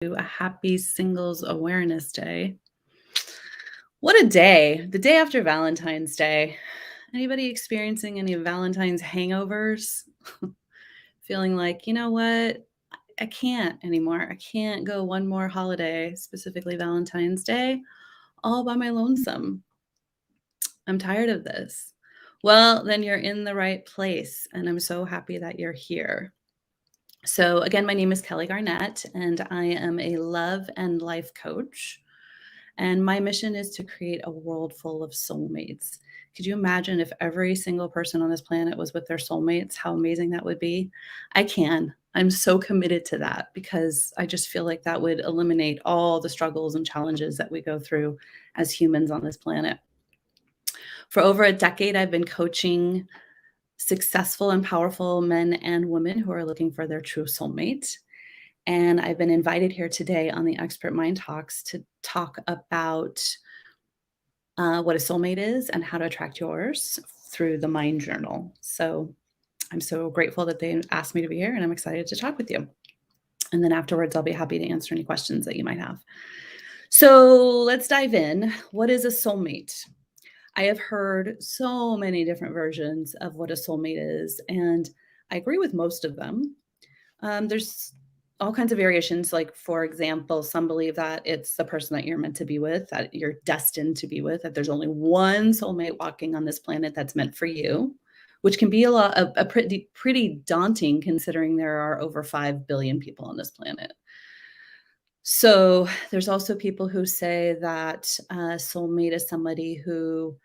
A happy Singles Awareness Day. What a day. The day after Valentine's Day. Anybody experiencing any Valentine's hangovers? Feeling like, you know what? I can't anymore. I can't go one more holiday, specifically Valentine's Day, all by my lonesome. I'm tired of this. Well, then you're in the right place, and I'm so happy that you're here. So, again, my name is Kelly Garnett, and I am a love and life coach. And my mission is to create a world full of soulmates. Could you imagine if every single person on this planet was with their soulmates? How amazing that would be. I can. I'm so committed to that because I just feel like that would eliminate all the struggles and challenges that we go through as humans on this planet. For over a decade, I've been coaching successful and powerful men and women who are looking for their true soulmate. And I've been invited here today on the Expert Mind Talks to talk about what a soulmate is and how to attract yours through the Mind Journal. So I'm so grateful that they asked me to be here, and I'm excited to talk with you. And then afterwards, I'll be happy to answer any questions that you might have. So let's dive in. What is a soulmate? I have heard so many different versions of what a soulmate is, and I agree with most of them. There's all kinds of variations. Like, for example, some believe that it's the person that you're meant to be with, that you're destined to be with, that there's only one soulmate walking on this planet that's meant for you, which can be a pretty daunting considering there are over 5 billion people on this planet. So there's also people who say that a soulmate is somebody who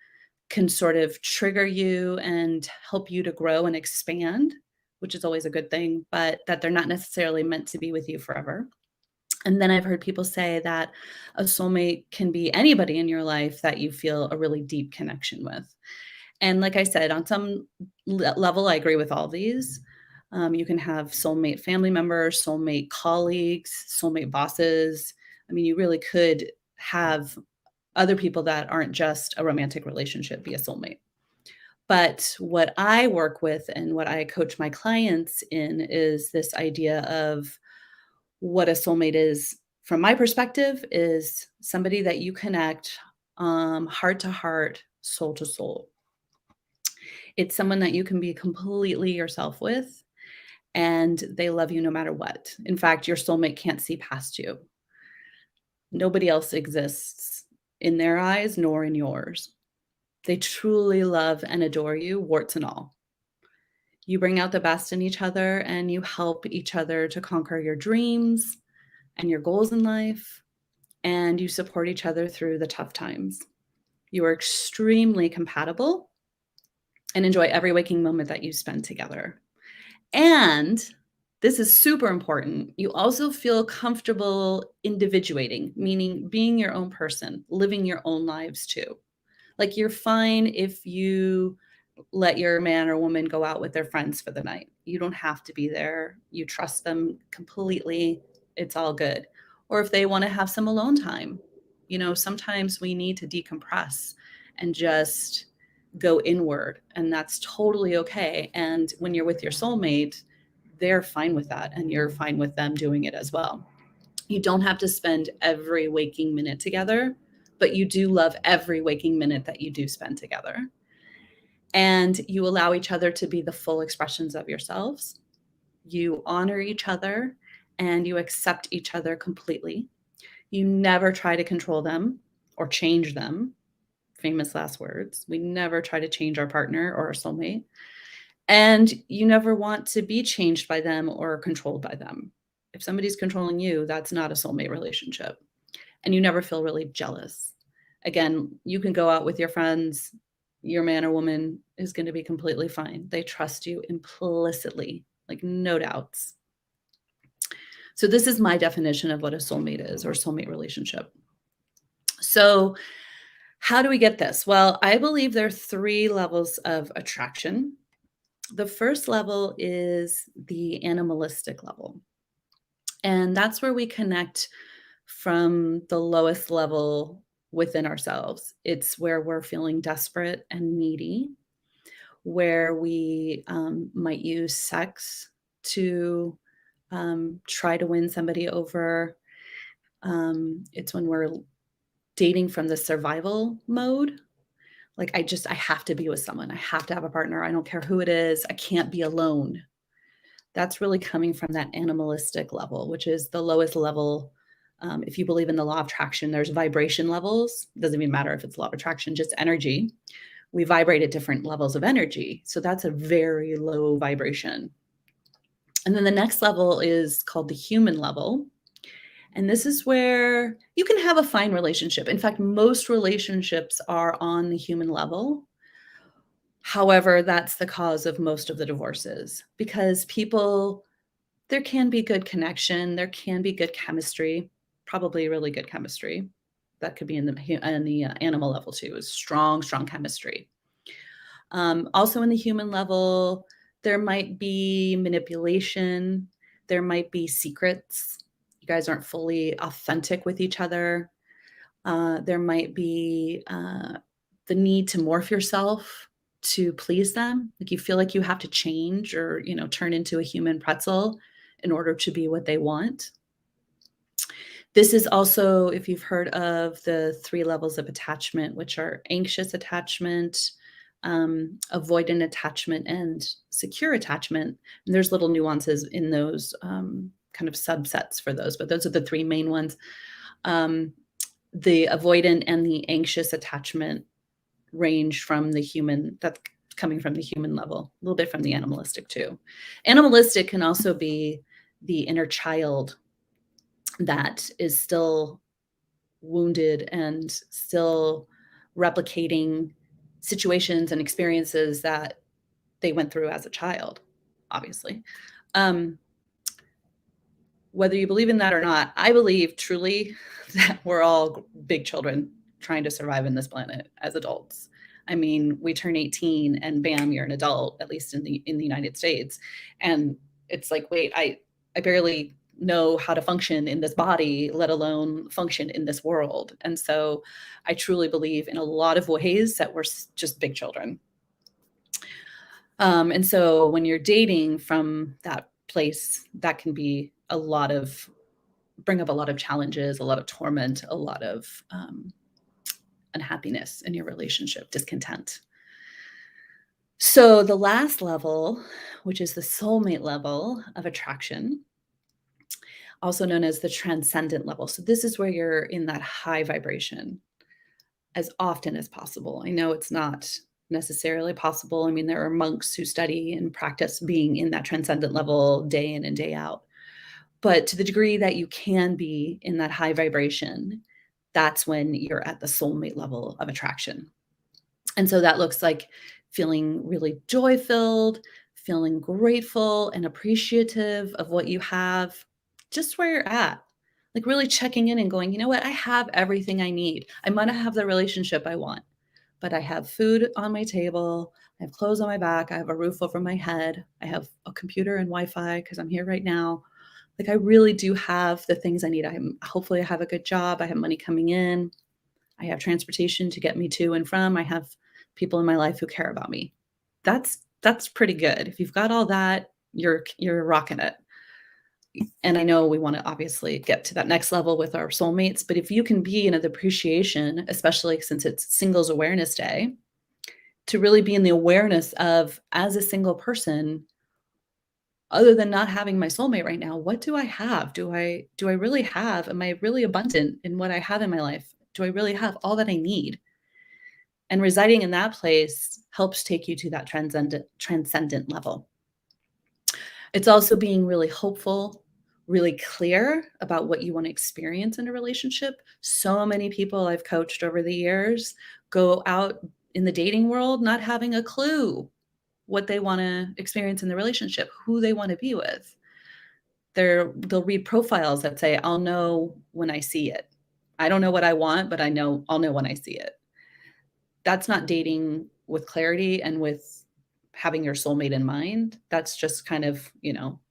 can sort of trigger you and help you to grow and expand, which is always a good thing, but that they're not necessarily meant to be with you forever. And then I've heard people say that a soulmate can be anybody in your life that you feel a really deep connection with. And like I said, on some level, I agree with all these. You can have soulmate family members, soulmate colleagues, soulmate bosses. I mean, you really could have other people that aren't just a romantic relationship be a soulmate. But what I work with and what I coach my clients in is this idea of what a soulmate is, from my perspective, is somebody that you connect heart to heart, soul to soul. It's someone that you can be completely yourself with, and they love you no matter what. In fact, your soulmate can't see past you. Nobody else exists in their eyes nor in yours. They truly love and adore you, warts and all. You bring out the best in each other and you help each other to conquer your dreams and your goals in life, and you support each other through the tough times. You are extremely compatible and enjoy every waking moment that you spend together. And this is super important. You also feel comfortable individuating, meaning being your own person, living your own lives too. Like, you're fine if you let your man or woman go out with their friends for the night. You don't have to be there. You trust them completely. It's all good. Or if they want to have some alone time, sometimes we need to decompress and just go inward, and that's totally okay. And when you're with your soulmate, they're fine with that, and you're fine with them doing it as well. You don't have to spend every waking minute together, but you do love every waking minute that you do spend together. And you allow each other to be the full expressions of yourselves. You honor each other and you accept each other completely. You never try to control them or change them. Famous last words. We never try to change our partner or our soulmate. And you never want to be changed by them or controlled by them. If somebody's controlling you, that's not a soulmate relationship. And you never feel really jealous. Again, you can go out with your friends. Your man or woman is going to be completely fine. They trust you implicitly, like no doubts. So this is my definition of what a soulmate is, or soulmate relationship. So how do we get this? Well, I believe there are 3 levels of attraction. The first level is the animalistic level. And that's where we connect from the lowest level within ourselves. It's where we're feeling desperate and needy, where we might use sex to try to win somebody over. It's when we're dating from the survival mode. Like, I have to be with someone. I have to have a partner. I don't care who it is. I can't be alone. That's really coming from that animalistic level, which is the lowest level. If you believe in the law of attraction, there's vibration levels. Doesn't even matter if it's law of attraction, just energy. We vibrate at different levels of energy. So that's a very low vibration. And then the next level is called the human level. And this is where you can have a fine relationship. In fact, most relationships are on the human level. However, that's the cause of most of the divorces because people, there can be good connection, there can be good chemistry, probably really good chemistry. That could be in the animal level too, is strong, strong chemistry. Also in the human level, there might be manipulation, there might be secrets. You guys aren't fully authentic with each other. There might be the need to morph yourself to please them. Like you feel like you have to change or, turn into a human pretzel in order to be what they want. This is also, if you've heard of the 3 levels of attachment, which are anxious attachment, avoidant attachment, and secure attachment. And there's little nuances in those kind of subsets for those, but those are the 3 main ones. The avoidant and the anxious attachment range from the human, that's coming from the human level, a little bit from the animalistic too. Animalistic can also be the inner child that is still wounded and still replicating situations and experiences that they went through as a child, obviously. Whether you believe in that or not, I believe truly that we're all big children trying to survive in this planet as adults. I mean, we turn 18 and bam, you're an adult, at least in the United States. And it's like, wait, I barely know how to function in this body, let alone function in this world. And so I truly believe in a lot of ways that we're just big children. And so when you're dating from that place, that can be bring up a lot of challenges, a lot of torment, a lot of unhappiness in your relationship, discontent. So the last level, which is the soulmate level of attraction, also known as the transcendent level. So this is where you're in that high vibration as often as possible. I know it's not necessarily possible. I mean, there are monks who study and practice being in that transcendent level day in and day out. But to the degree that you can be in that high vibration, that's when you're at the soulmate level of attraction. And so that looks like feeling really joy filled, feeling grateful and appreciative of what you have, just where you're at. Like really checking in and going, you know what? I have everything I need. I might not have the relationship I want, but I have food on my table. I have clothes on my back. I have a roof over my head. I have a computer and Wi-Fi because I'm here right now. Like I really do have the things I need. Hopefully I have a good job. I have money coming in. I have transportation to get me to and from. I have people in my life who care about me. That's pretty good. If you've got all that, you're rocking it. And I know we want to obviously get to that next level with our soulmates, but if you can be in an appreciation, especially since it's Singles Awareness Day, to really be in the awareness of, as a single person, other than not having my soulmate right now, what do I have? Do I really have, am I really abundant in what I have in my life? Do I really have all that I need? And residing in that place helps take you to that transcendent level. It's also being really hopeful, really clear about what you want to experience in a relationship. So many people I've coached over the years go out in the dating world not having a clue what they want to experience in the relationship, who they want to be with. They'll read profiles that say, I'll know when I see it. I don't know what I want, but I'll know when I see it. That's not dating with clarity and with having your soulmate in mind. That's just kind of,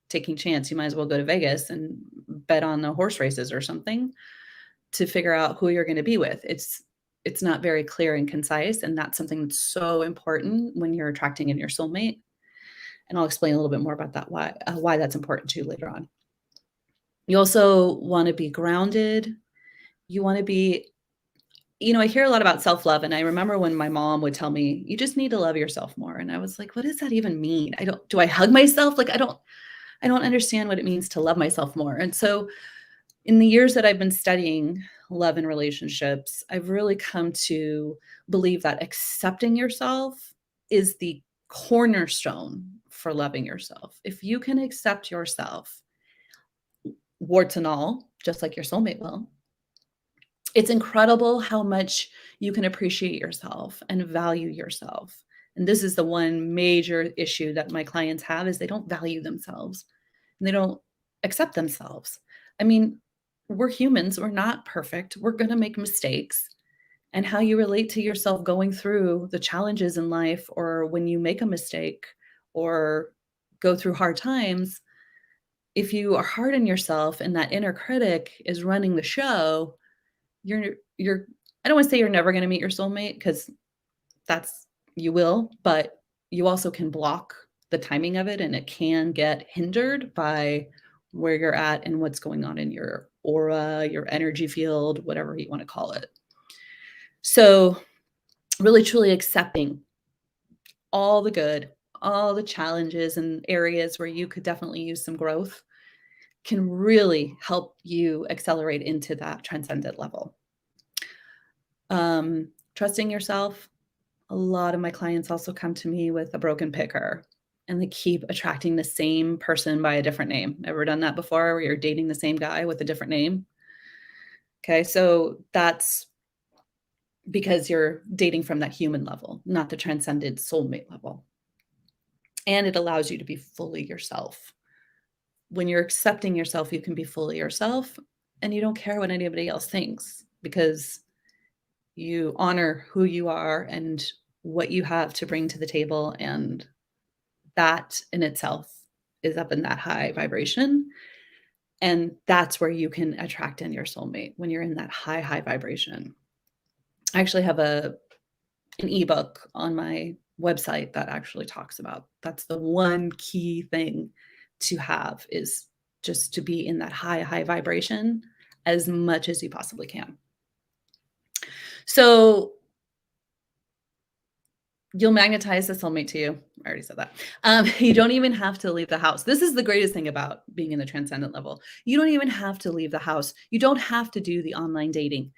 taking chance. You might as well go to Vegas and bet on the horse races or something to figure out who you're going to be with. It's not very clear and concise, and that's something that's so important when you're attracting in your soulmate. And I'll explain a little bit more about that, why that's important too later on. You also want to be grounded, You want to be, I hear a lot about self-love, and I remember when my mom would tell me, "You just need to love yourself more." And I was like, "What does that even mean? Do I hug myself? Like I don't understand what it means to love myself more." And so in the years that I've been studying love and relationships, I've really come to believe that accepting yourself is the cornerstone for loving yourself. If you can accept yourself, warts and all, just like your soulmate will, it's incredible how much you can appreciate yourself and value yourself. And this is the one major issue that my clients have is they don't value themselves and they don't accept themselves. I mean, we're humans, we're not perfect. We're going to make mistakes. And how you relate to yourself going through the challenges in life or when you make a mistake or go through hard times, if you are hard on yourself and that inner critic is running the show, you're I don't wanna say you're never gonna meet your soulmate because that's you will, but you also can block the timing of it, and it can get hindered by where you're at and what's going on in your aura, your energy field, whatever you wanna call it. So, really truly accepting all the good, all the challenges and areas where you could definitely use some growth can really help you accelerate into that transcendent level. Trusting yourself. A lot of my clients also come to me with a broken picker and they keep attracting the same person by a different name. Ever done that before where you're dating the same guy with a different name? Okay, so that's because you're dating from that human level, not the transcended soulmate level. And it allows you to be fully yourself. When you're accepting yourself, you can be fully yourself and you don't care what anybody else thinks because you honor who you are and what you have to bring to the table. And that in itself is up in that high vibration. And that's where you can attract in your soulmate when you're in that high, high vibration. I actually have an ebook on my website that actually talks about that's the one key thing to have is just to be in that high, high vibration as much as you possibly can. So you'll magnetize the soulmate to you. I already said that. You don't even have to leave the house. This is the greatest thing about being in the transcendent level. You don't even have to leave the house. You don't have to do the online dating.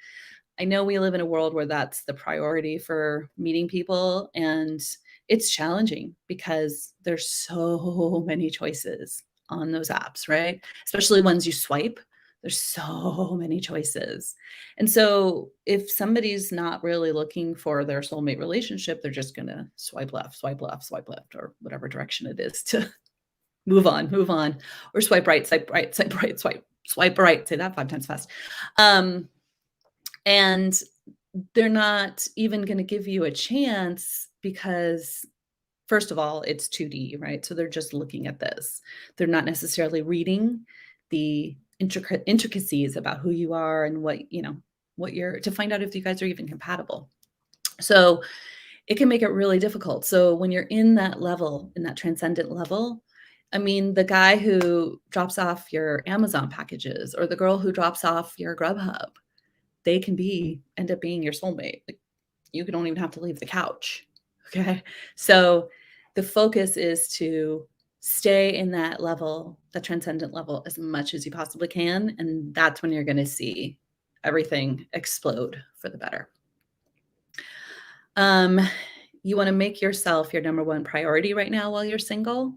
I know we live in a world where that's the priority for meeting people, and it's challenging because there's so many choices on those apps, right? Especially ones you swipe. There's so many choices. And so if somebody's not really looking for their soulmate relationship, they're just going to swipe left, swipe left, or whatever direction it is to move on, or swipe right, swipe right, swipe right, swipe right. Say that 5 times fast. Um, and they're not even gonna give you a chance because, first of all, it's 2D, right? So they're just looking at this. They're not necessarily reading the intricacies about who you are and what you're to find out if you guys are even compatible. So, it can make it really difficult. So, when you're in that level, in that transcendent level, I mean, the guy who drops off your Amazon packages or the girl who drops off your Grubhub, they can end up being your soulmate. Like, you don't even have to leave the couch. Okay. So the focus is to stay in that level, the transcendent level, as much as you possibly can. And that's when you're going to see everything explode for the better. Um, you want to make yourself your number one priority right now while you're single.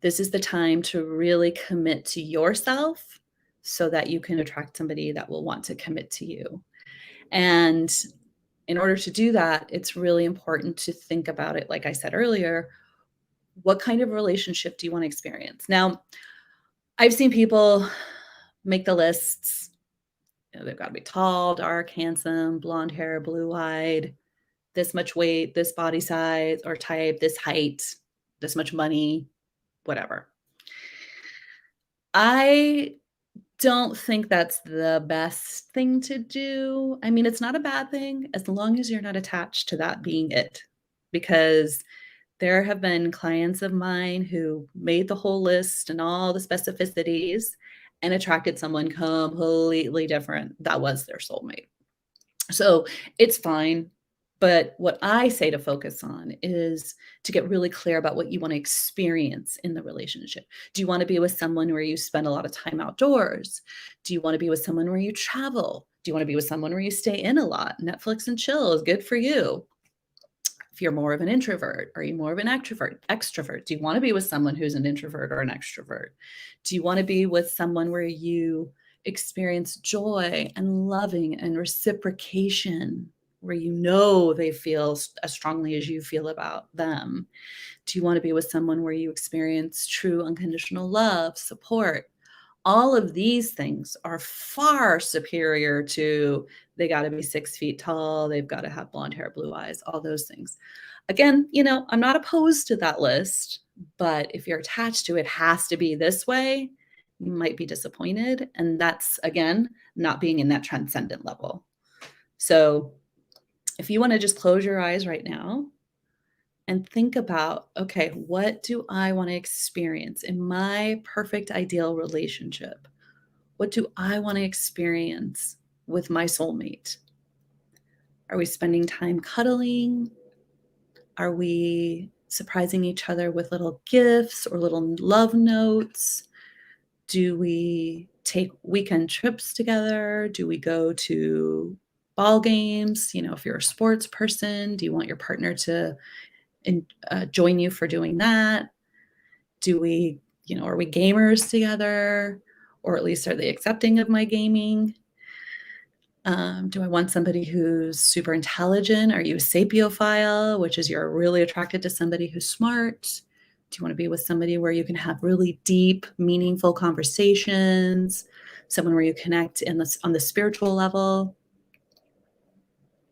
This is the time to really commit to yourself so that you can attract somebody that will want to commit to you. And in order to do that, it's really important to think about it. Like I said earlier, what kind of relationship do you want to experience? Now, I've seen people make the lists. They've got to be tall, dark, handsome, blonde hair, blue eyed, this much weight, this body size or type, this height, this much money, whatever. I don't think that's the best thing to do. I mean, it's not a bad thing as long as you're not attached to that being it. Because there have been clients of mine who made the whole list and all the specificities, and attracted someone completely different that was their soulmate. So it's fine. But what I say to focus on is to get really clear about what you want to experience in the relationship. Do you want to be with someone where you spend a lot of time outdoors? Do you want to be with someone where you travel? Do you want to be with someone where you stay in a lot? Netflix and chill is good for you. If you're more of an introvert, are you more of an extrovert? Do you want to be with someone who's an introvert or an extrovert? Do you want to be with someone where you experience joy and loving and reciprocation, where you know they feel as strongly as you feel about them? Do you want to be with someone where you experience true unconditional love, support? All of these things are far superior to they got to be 6 feet tall, they've got to have blonde hair, blue eyes, all those things. Again, I'm not opposed to that list, but if you're attached to it has to be this way, you might be disappointed. And that's, again, not being in that transcendent level. So if you want to just close your eyes right now and think about, okay, what do I want to experience in my perfect ideal relationship? What do I want to experience with my soulmate? Are we spending time cuddling? Are we surprising each other with little gifts or little love notes? Do we take weekend trips together? Do we go to ball games? If you're a sports person, do you want your partner to join you for doing that? Do we, are we gamers together? Or at least are they accepting of my gaming? Do I want somebody who's super intelligent? Are you a sapiophile, which is you're really attracted to somebody who's smart? Do you want to be with somebody where you can have really deep, meaningful conversations? Someone where you connect on the spiritual level?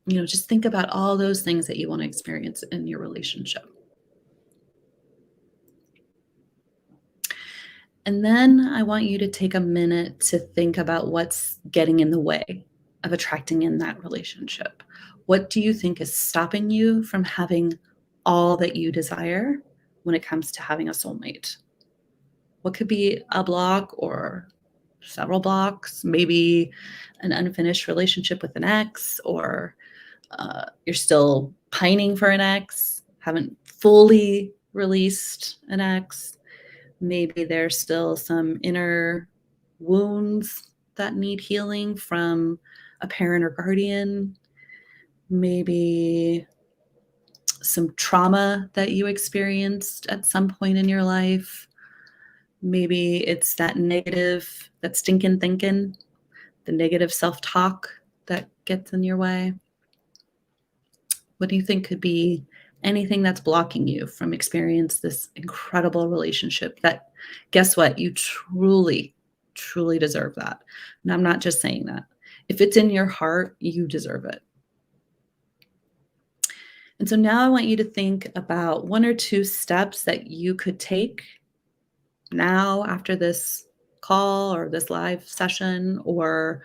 Just think about all those things that you want to experience in your relationship. And then I want you to take a minute to think about what's getting in the way of attracting in that relationship. What do you think is stopping you from having all that you desire when it comes to having a soulmate? What could be a block or several blocks? Maybe an unfinished relationship with an ex, or you're still pining for an ex, haven't fully released an ex. Maybe there's still some inner wounds that need healing from a parent or guardian. Maybe some trauma that you experienced at some point in your life. Maybe it's that stinking thinking, the negative self-talk that gets in your way. What do you think could be anything that's blocking you from experience this incredible relationship that, guess what? You truly, truly deserve that. And I'm not just saying that. If it's in your heart, you deserve it. And so now I want you to think about 1 or 2 steps that you could take now after this call or this live session, or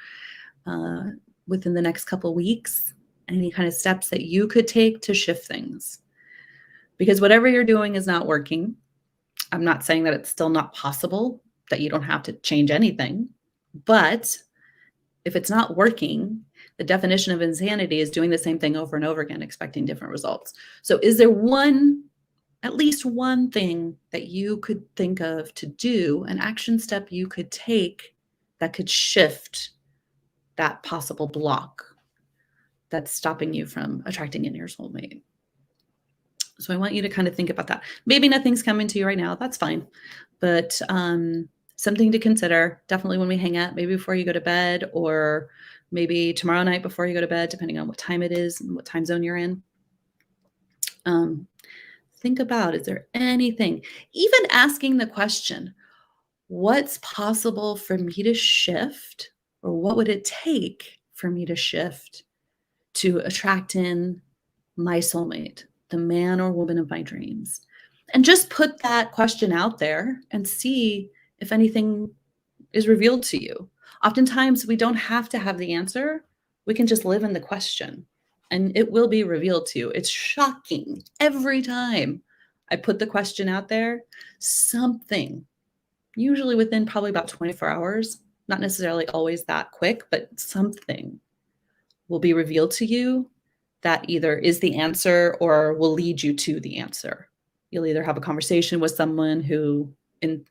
within the next couple weeks, any kind of steps that you could take to shift things. Because whatever you're doing is not working. I'm not saying that it's still not possible, that you don't have to change anything. But if it's not working, the definition of insanity is doing the same thing over and over again, expecting different results. So is there at least one thing that you could think of to do, an action step you could take that could shift that possible block that's stopping you from attracting in your soulmate? So I want you to kind of think about that. Maybe nothing's coming to you right now. That's fine. But something to consider, definitely when we hang out, maybe before you go to bed, or maybe tomorrow night before you go to bed, depending on what time it is and what time zone you're in. Think about, is there anything, even asking the question, what's possible for me to shift, or what would it take for me to shift to attract in my soulmate, the man or woman of my dreams? And just put that question out there and see if anything is revealed to you. Oftentimes, we don't have to have the answer. We can just live in the question, and it will be revealed to you. It's shocking. Every time I put the question out there, something usually within probably about 24 hours, not necessarily always that quick, but something will be revealed to you that either is the answer or will lead you to the answer. You'll either have a conversation with someone who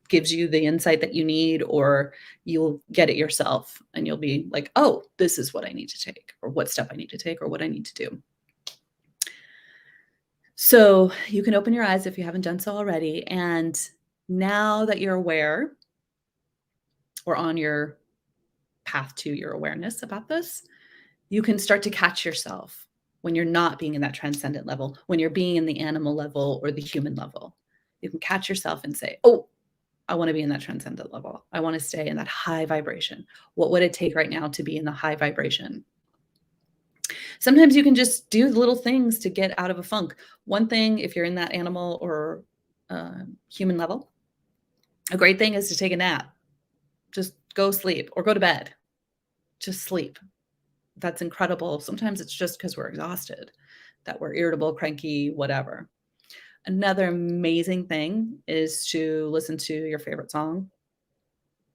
gives you the insight that you need, or you'll get it yourself and you'll be like, oh, this is what I need to take, or what step I need to take, or what I need to do. So you can open your eyes if you haven't done so already. And now that you're aware or on your path to your awareness about this, you can start to catch yourself when you're not being in that transcendent level, when you're being in the animal level or the human level. You can catch yourself and say, oh, I want to be in that transcendent level. I want to stay in that high vibration. What would it take right now to be in the high vibration? Sometimes you can just do little things to get out of a funk. One thing, if you're in that animal or human level, a great thing is to take a nap. Just go sleep or go to bed. Just sleep. That's incredible. Sometimes it's just because we're exhausted, that we're irritable, cranky, whatever. Another amazing thing is to listen to your favorite song,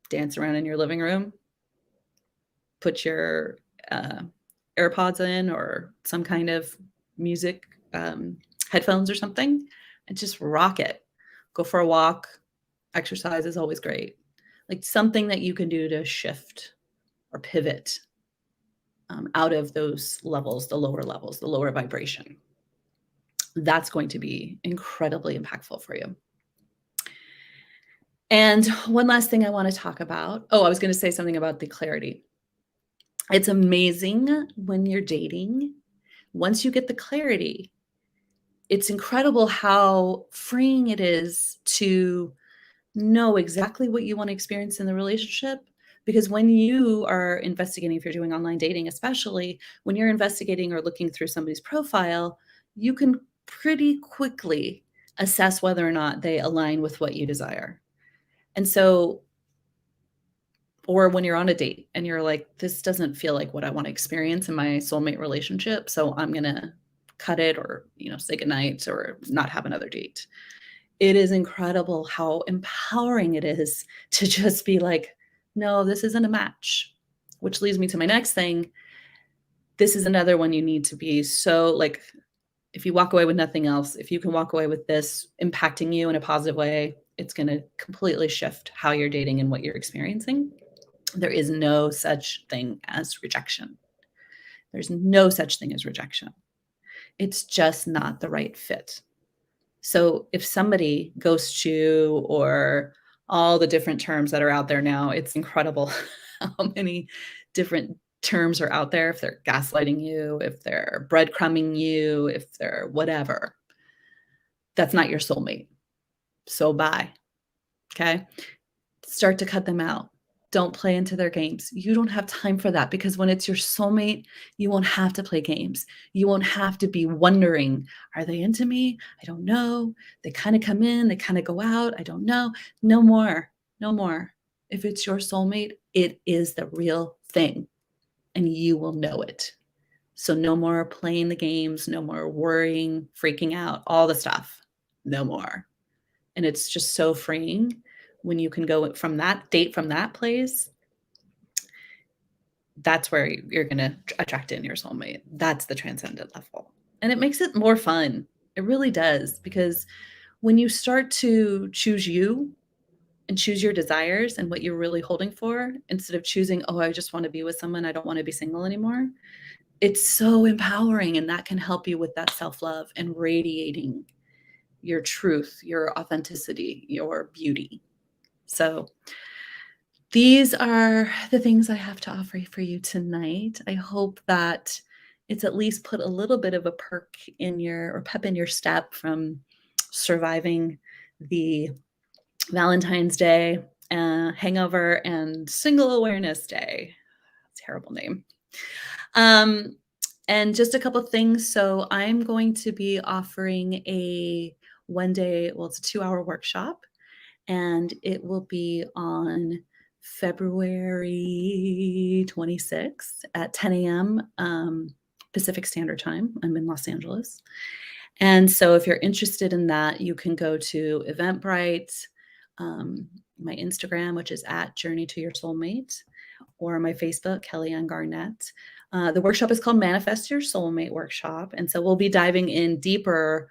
dance around in your living room, put your AirPods in or some kind of music, headphones or something, and just rock it. Go for a walk. Exercise is always great. Like something that you can do to shift or pivot out of those levels, the lower vibration. That's going to be incredibly impactful for you. And one last thing I want to talk about. Oh, I was going to say something about the clarity. It's amazing when you're dating. Once you get the clarity, it's incredible how freeing it is to know exactly what you want to experience in the relationship. Because when you are investigating, if you're doing online dating, especially when you're investigating or looking through somebody's profile, you can pretty quickly assess whether or not they align with what you desire. And so, or when you're on a date and you're like, this doesn't feel like what I want to experience in my soulmate relationship, so I'm going to cut it or, say goodnight or not have another date. It is incredible how empowering it is to just be like, no, this isn't a match, which leads me to my next thing. This is another one you need to be so like, if you walk away with nothing else, if you can walk away with this impacting you in a positive way, it's going to completely shift how you're dating and what you're experiencing. There is no such thing as rejection. There's no such thing as rejection. It's just not the right fit. So if somebody ghosts you or all the different terms that are out there now, it's incredible how many different terms are out there. If they're gaslighting you, if they're breadcrumbing you, if they're whatever, that's not your soulmate. So bye. Okay. Start to cut them out. Don't play into their games. You don't have time for that because when it's your soulmate, you won't have to play games. You won't have to be wondering, are they into me? I don't know. They kind of come in, they kind of go out. I don't know. No more. No more. If it's your soulmate, it is the real thing and you will know it. So no more playing the games, no more worrying, freaking out, all the stuff. No more. And it's just so freeing when you can go from that date, from that place. That's where you're going to attract in your soulmate. That's the transcendent level. And it makes it more fun. It really does. Because when you start to choose you and choose your desires and what you're really holding for, instead of choosing, oh, I just want to be with someone, I don't want to be single anymore. It's so empowering. And that can help you with that self-love and radiating your truth, your authenticity, your beauty. So these are the things I have to offer for you tonight. I hope that it's at least put a little bit of a perk in your or pep in your step from surviving the Valentine's Day hangover and Single Awareness Day. Terrible name. And just a couple things. So I'm going to be offering a one-day, well, it's a 2-hour workshop, and it will be on February 26th at 10 a.m. Pacific Standard Time. I'm in Los Angeles. And so if you're interested in that, you can go to Eventbrite. my Instagram, which is at Journey to Your Soulmate, or my Facebook, Kelly Ann Garnett. The workshop is called Manifest Your Soulmate Workshop. And so we'll be diving in deeper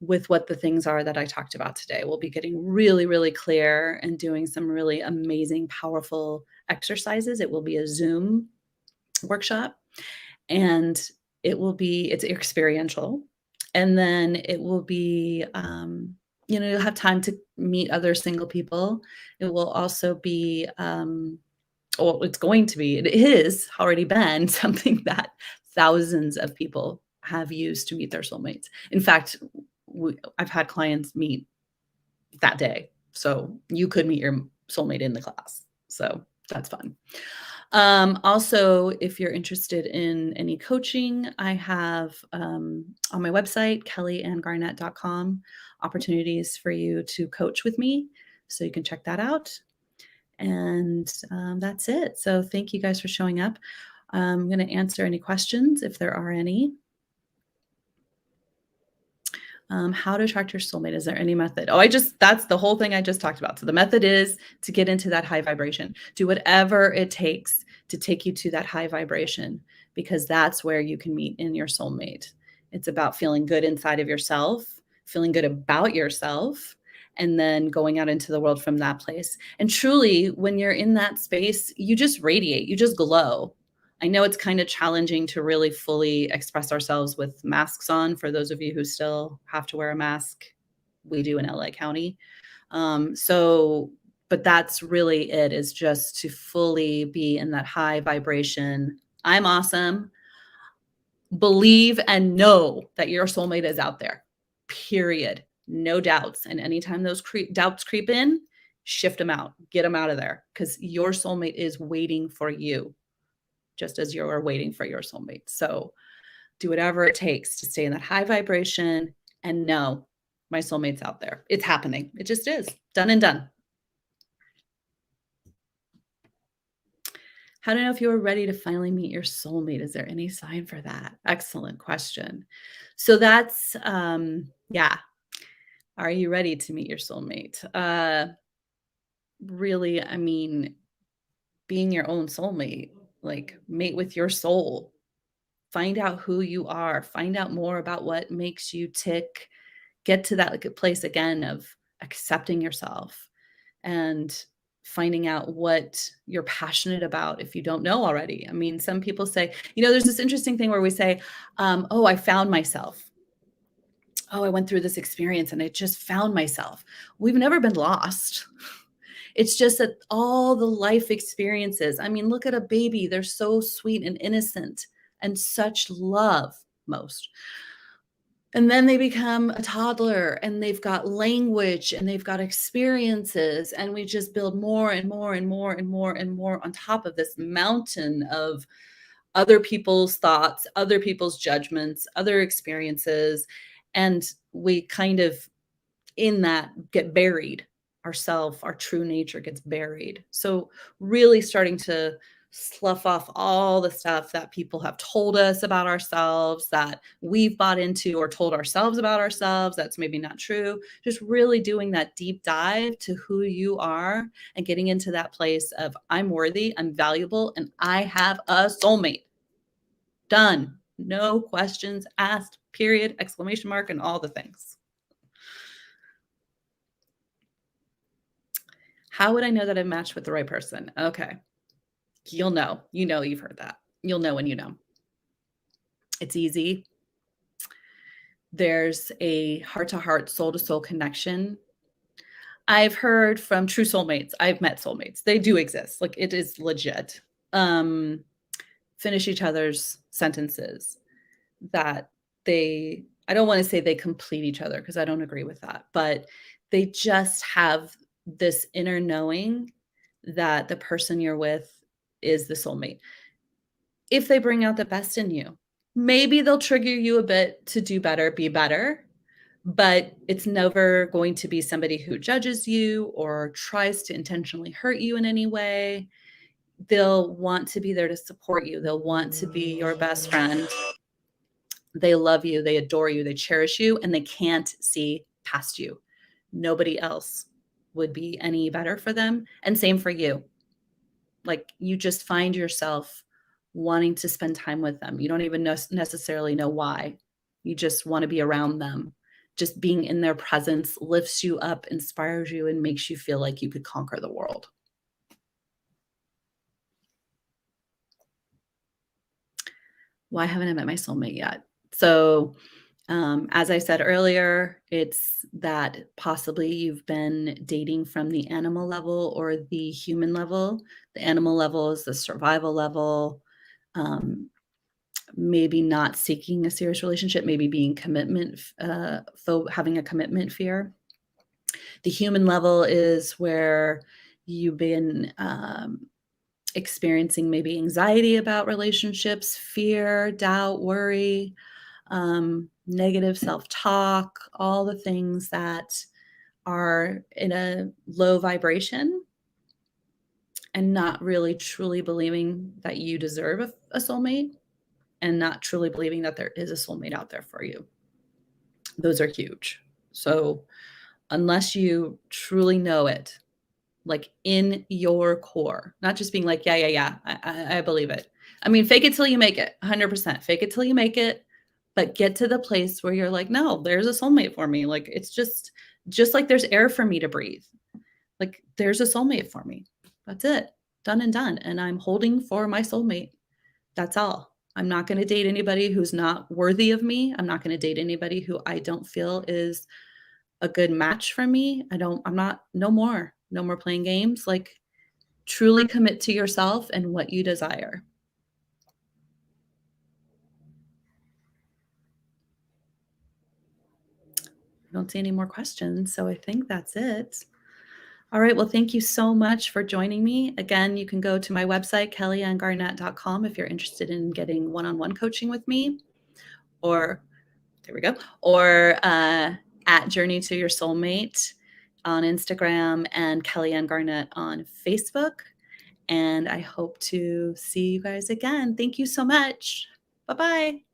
with what the things are that I talked about today. We'll be getting really, really clear and doing some really amazing, powerful exercises. It will be a Zoom workshop, and it's experiential. And then it will be, you'll have time to meet other single people. It will also be, well, it's going to be, it is already been something that thousands of people have used to meet their soulmates. In fact, I've had clients meet that day. So you could meet your soulmate in the class. So that's fun. Also, if you're interested in any coaching, I have on my website, kellyanngarnett.com, opportunities for you to coach with me. So you can check that out. And that's it. So thank you guys for showing up. I'm going to answer any questions if there are any. How to attract your soulmate. Is there any method? That's the whole thing I just talked about. So the method is to get into that high vibration. Do whatever it takes to take you to that high vibration, because that's where you can meet in your soulmate. It's about feeling good inside of yourself, feeling good about yourself, and then going out into the world from that place. And truly, when you're in that space, you just radiate, you just glow. I know it's kind of challenging to really fully express ourselves with masks on. For those of you who still have to wear a mask, we do in LA County. But that's really it, is just to fully be in that high vibration. I'm awesome. Believe and know that your soulmate is out there, period. No doubts. And anytime those doubts creep in, shift them out, get them out of there, because your soulmate is waiting for you, just as you're waiting for your soulmate. So do whatever it takes to stay in that high vibration and know my soulmate's out there. It's happening. It just is. Done and done. How to know if you are ready to finally meet your soulmate? Is there any sign for that? Excellent question. So that's, yeah. Are you ready to meet your soulmate? Really, I mean, being your own soulmate, like mate with your soul. Find out who you are, find out more about what makes you tick, get to that like place again of accepting yourself and finding out what you're passionate about if you don't know already. I mean, some people say, there's this interesting thing where we say, oh, I found myself. Oh, I went through this experience and I just found myself. We've never been lost. It's just that all the life experiences, I mean, look at a baby. They're so sweet and innocent and such love, most. And then they become a toddler and they've got language and they've got experiences. And we just build more and more and more and more and more on top of this mountain of other people's thoughts, other people's judgments, other experiences. And we kind of, in that, get buried. Our true nature gets buried. So really starting to slough off all the stuff that people have told us about ourselves, that we've bought into or told ourselves about ourselves that's maybe not true. Just really doing that deep dive to who you are and getting into that place of I'm worthy, I'm valuable, and I have a soulmate. Done. No questions asked, period, exclamation mark, and all the things. How would I know that I've matched with the right person? Okay. You'll know. You've heard that. You'll know when you know. It's easy. There's a heart-to-heart, soul-to-soul connection. I've heard from true soulmates. I've met soulmates. They do exist. Like, it is legit. Finish each other's sentences. That I don't want to say they complete each other, because I don't agree with that, but they just have this inner knowing that the person you're with is the soulmate. If they bring out the best in you, maybe they'll trigger you a bit to do better, be better, but it's never going to be somebody who judges you or tries to intentionally hurt you in any way. They'll want to be there to support you. They'll want to be your best friend. They love you, they adore you, they cherish you, and they can't see past you. Nobody else would be any better for them. And same for you. Like you just find yourself wanting to spend time with them. You don't even necessarily know why. You just want to be around them. Just being in their presence lifts you up, inspires you, and makes you feel like you could conquer the world. Why haven't I met my soulmate yet? So, as I said earlier, it's that possibly you've been dating from the animal level or the human level. The animal level is the survival level. Um, Maybe not seeking a serious relationship, maybe being having a commitment fear. The human level is where you've been experiencing maybe anxiety about relationships, fear, doubt, worry, negative self talk, all the things that are in a low vibration and not really truly believing that you deserve a soulmate and not truly believing that there is a soulmate out there for you. Those are huge. So, unless you truly know it, like in your core, not just being like, yeah, yeah, yeah, I believe it. I mean, fake it till you make it, 100%. Fake it till you make it, but get to the place where you're like, no, there's a soulmate for me. Like, it's just like there's air for me to breathe. Like, there's a soulmate for me. That's it. Done and done. And I'm holding for my soulmate. That's all. I'm not going to date anybody who's not worthy of me. I'm not going to date anybody who I don't feel is a good match for me. I'm not, no more, no more playing games. Like, truly commit to yourself and what you desire. I don't see any more questions. So I think that's it. All right. Well, thank you so much for joining me. Again, you can go to my website, kellyangarnett.com, if you're interested in getting one on one coaching with me, or there we go, or at Journey to Your Soulmate on Instagram and Kelly Ann Garnett on Facebook. And I hope to see you guys again. Thank you so much. Bye bye.